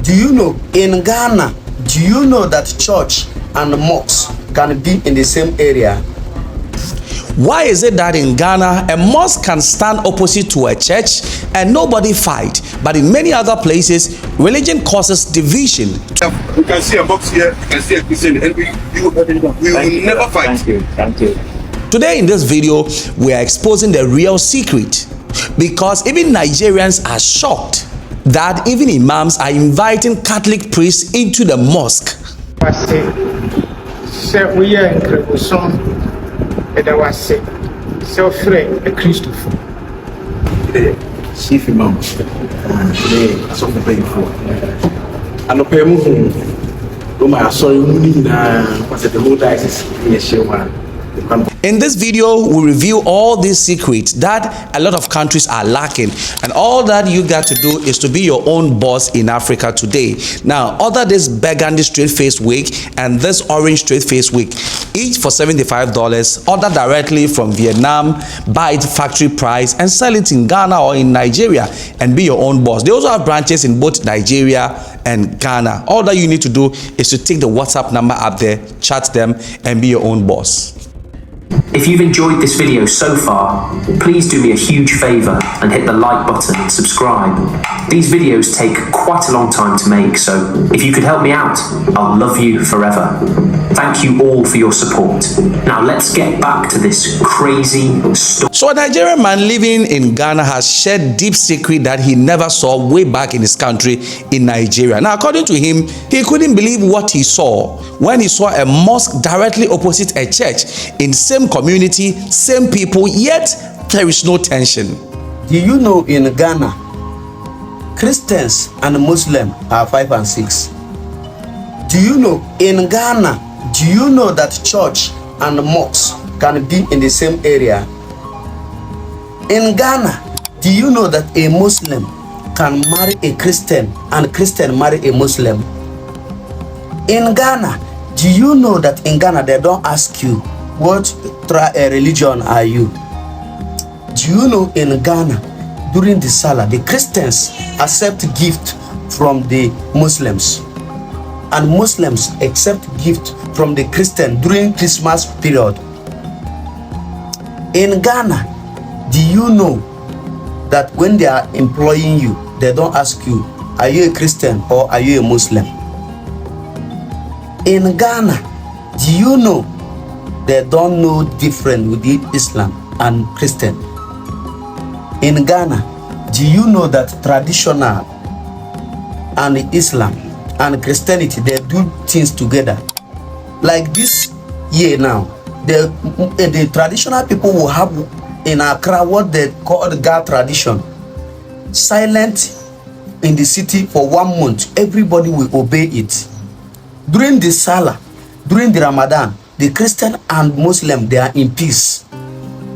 Do you know in Ghana, do you know that church and mosques can be in the same area? Why is it that in Ghana, a mosque can stand opposite to a church and nobody fight, but in many other places, religion causes division? We can see a box here, we can see a Christian, and we will never fight. Thank you. Today in this video, we are exposing the real secret, because even Nigerians are shocked that even imams are inviting Catholic priests into the mosque. Chief Imam, today I saw the pay for. And the payment, Roma, sorry, the whole diocese in a show. In this video, we review all these secrets that a lot of countries are lacking, and all that you got to do is to be your own boss in Africa today. Now, order this burgundy straight face wig and this orange straight face wig, each for $75. Order directly from Vietnam, buy it factory price, and sell it in Ghana or in Nigeria and be your own boss. They also have branches in both Nigeria and Ghana. All that you need to do is to take the WhatsApp number up there, chat them, and be your own boss. If you've enjoyed this video so far, please do me a huge favour and hit the like button and subscribe. These videos take quite a long time to make, so if you could help me out, I'll love you forever. Thank you all for your support. Now let's get back to this crazy story. So a Nigerian man living in Ghana has shared deep secret that he never saw way back in his country in Nigeria. Now, according to him, he couldn't believe what he saw when he saw a mosque directly opposite a church in same community, same people, yet there is no tension. Do you know in Ghana, Christians and Muslims are 5 and 6? Do you know in Ghana, do you know that church and mosques can be in the same area? In Ghana, do you know that a Muslim can marry a Christian and Christian marry a Muslim? In Ghana, do you know that in Ghana they don't ask you what religion are you? Do you know in Ghana, during the Salah, the Christians accept gift from the Muslims, and Muslims accept gift from the Christian during Christmas period? In Ghana, do you know that when they are employing you, they don't ask you, are you a Christian or are you a Muslim? In Ghana, do you know they don't know different with Islam and Christian? In Ghana, do you know that traditional and Islam and Christianity, they do things together? Like this year now, the traditional people will have in Accra what they call the God tradition. Silent in the city for 1 month, everybody will obey it. During the Salah, during the Ramadan, the Christian and Muslim, they are in peace.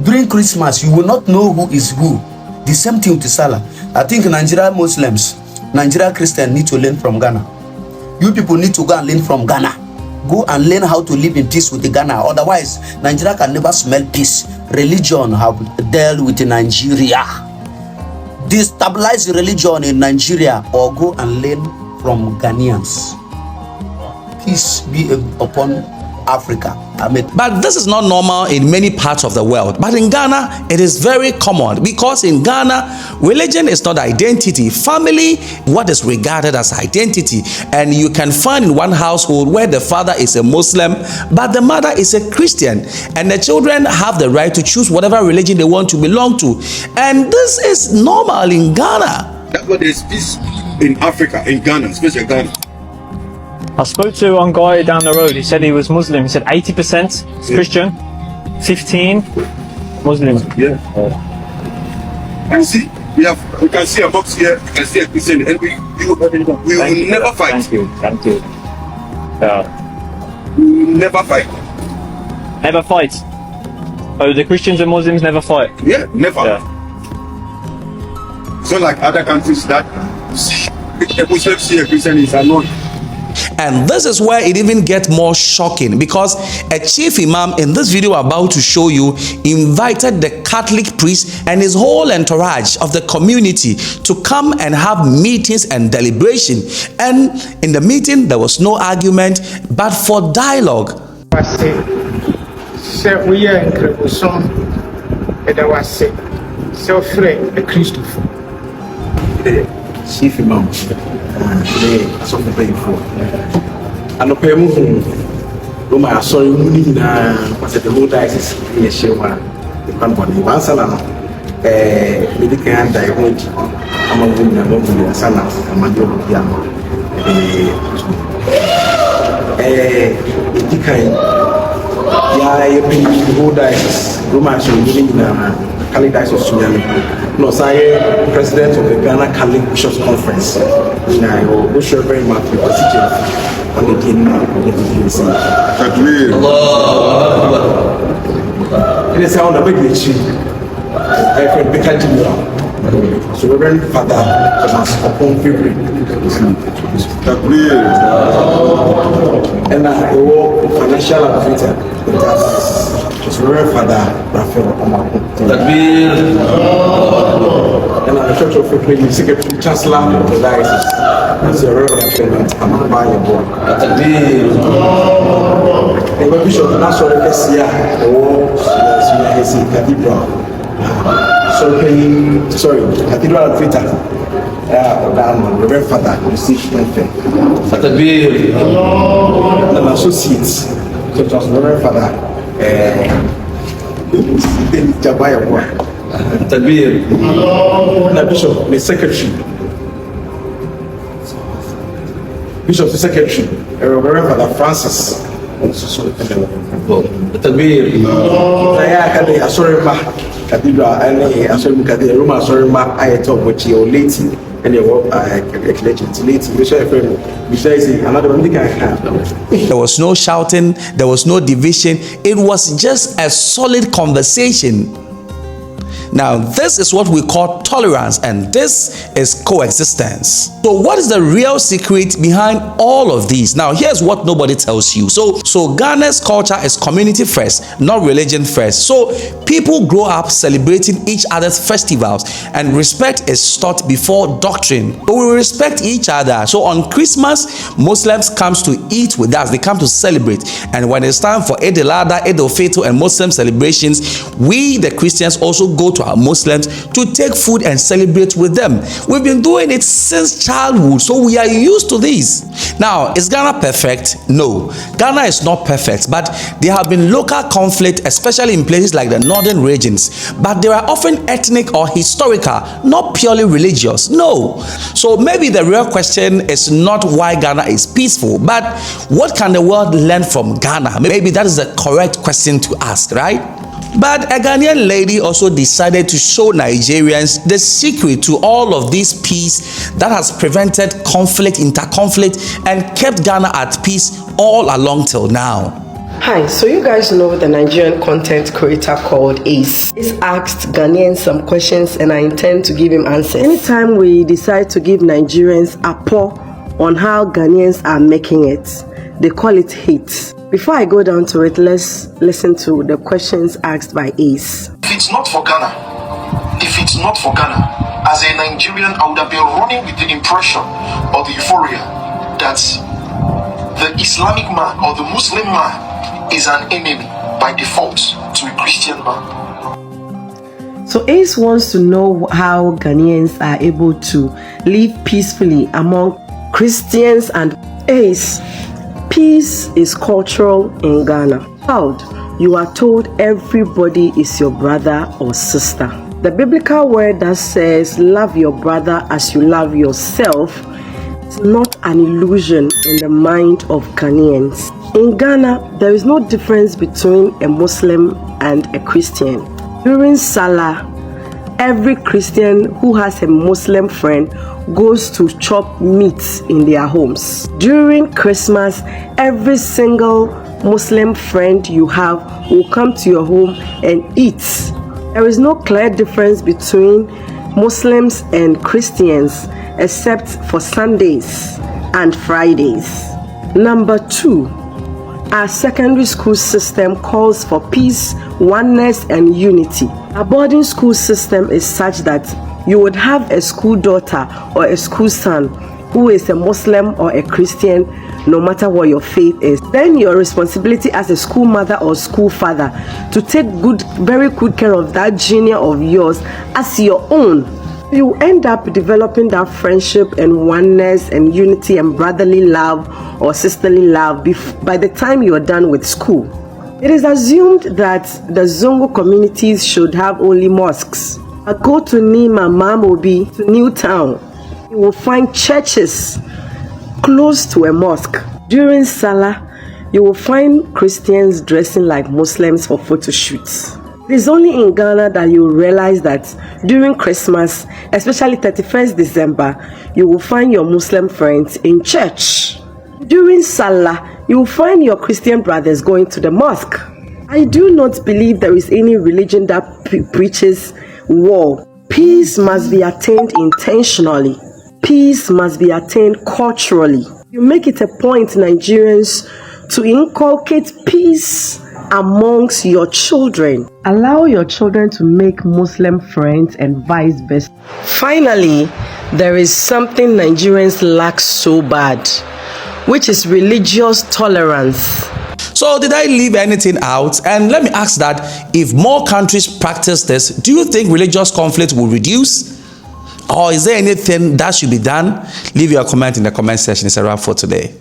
During Christmas, you will not know who is who. The same thing with the Salah. I think Nigerian Muslims, Nigerian Christians need to learn from Ghana. You people need to go and learn from Ghana. Go and learn how to live in peace with the Ghana. Otherwise, Nigeria can never smell peace. Religion have dealt with Nigeria. Destabilize religion in Nigeria or go and learn from Ghanaians. Peace be upon Africa. But this is not normal in many parts of the world. But in Ghana, it is very common, because in Ghana, religion is not identity. Family, what is regarded as identity. And you can find in one household where the father is a Muslim, but the mother is a Christian. And the children have the right to choose whatever religion they want to belong to. And this is normal in Ghana. That's what there's peace in Africa, in Ghana, especially Ghana. I spoke to one guy down the road. He said he was Muslim. He said 80% is Christian, 15 Muslim. Yeah. And see, we can see a box here, we can see a Christian, and we will never fight. Thank you. We will never fight. Never fight. Oh, the Christians and Muslims never fight. Yeah, never. Yeah. So like other countries that see a Muslim see a Christian is annoying. And this is where it even gets more shocking, because a chief imam in this video I'm about to show you invited the Catholic priest and his whole entourage of the community to come and have meetings and deliberation. And in the meeting there was no argument but for dialogue. We are incredible song, and I was sick. So afraid, a Christopher. The chief imam, today, as of the day before. And the Pemu, Roma, sorry, was the whole diocese in a Shewa, the company. Once a medical and diagnosed among women and women, and son of Amado Piano. Yeah, the whole diocese, Roma, so living in a Catholic Diocese of Sunyani. No, I president of the Ghana Catholic Bishops Conference. I wish you very much for teaching on the team of the DNC. It is how the big chief. I can be catching so Reverend Father Thomas upon February. And I will financial advisor. It's Reverend Father Raphael Omako. And I'm the Church of February Secretary Chancellor of the Diocese. That's the Reverend I'm buying a book. And the Bishop Nassau Ecclesia or Cathedral. Cathedral of Twitter. Reverend Father, received anything. And associates, such as Reverend Father, Jabaya, and Bishop, the Secretary. Bishop, the Secretary, Reverend Father Francis. Cathedral and Cathedral Roma sorry ma I talk what you late and you there was no shouting, there was no division, it was just a solid conversation. Now, this is what we call tolerance, and this is coexistence. So what is the real secret behind all of these? Now, here's what nobody tells you. So Ghana's culture is community first, not religion first. So people grow up celebrating each other's festivals, and respect is taught before doctrine. But we respect each other. So on Christmas, Muslims comes to eat with us. They come to celebrate. And when it's time for Eid al-Adha, Eid al-Fitr, and Muslim celebrations, we, the Christians, also go to our Muslims to take food and celebrate with them. We've been doing it since childhood, so we are used to this. Now, is Ghana perfect? No, Ghana is not perfect, but there have been local conflict, especially in places like the northern regions, but they are often ethnic or historical, not purely religious. No. So maybe the real question is not why Ghana is peaceful, but what can the world learn from Ghana? Maybe that is the correct question to ask, right? But a Ghanaian lady also decided to show Nigerians the secret to all of this peace that has prevented conflict, interconflict, and kept Ghana at peace all along till now. Hi, so you guys know the Nigerian content creator called Ace. Ace asked Ghanaians some questions and I intend to give him answers. Anytime we decide to give Nigerians a pour on how Ghanaians are making it, they call it hate. Before I go down to it, let's listen to the questions asked by Ace. If it's not for Ghana, as a Nigerian, I would have been running with the impression or the euphoria that the Islamic man or the Muslim man is an enemy by default to a Christian man. So Ace wants to know how Ghanaians are able to live peacefully among Christians and Ace. Peace is cultural in Ghana. Child, you are told everybody is your brother or sister. The biblical word that says love your brother as you love yourself is not an illusion in the mind of Ghanaians. In Ghana, there is no difference between a Muslim and a Christian. During Salah, every Christian who has a Muslim friend goes to chop meat in their homes. During Christmas, every single Muslim friend you have will come to your home and eat. There is no clear difference between Muslims and Christians except for Sundays and Fridays. Number 2, our secondary school system calls for peace, oneness, and unity. Our boarding school system is such that you would have a school daughter or a school son who is a Muslim or a Christian, no matter what your faith is. Then your responsibility as a school mother or school father to take very good care of that junior of yours as your own. You end up developing that friendship and oneness and unity and brotherly love or sisterly love by the time you're done with school. It is assumed that the Zongo communities should have only mosques. Go to Nima, Mamobi, to Newtown. You will find churches close to a mosque. During Salah, you will find Christians dressing like Muslims for photo shoots. It is only in Ghana that you realize that during Christmas, especially 31st December, you will find your Muslim friends in church. During Salah, you will find your Christian brothers going to the mosque. I do not believe there is any religion that preaches war. Peace must be attained intentionally. Peace must be attained culturally. You make it a point, Nigerians, to inculcate peace amongst your children. Allow your children to make Muslim friends and vice versa. Finally, there is something Nigerians lack so bad, which is religious tolerance. So did I leave anything out? And let me ask that, if more countries practice this, do you think religious conflict will reduce? Or is there anything that should be done? Leave your comment in the comment section. It's a wrap for today.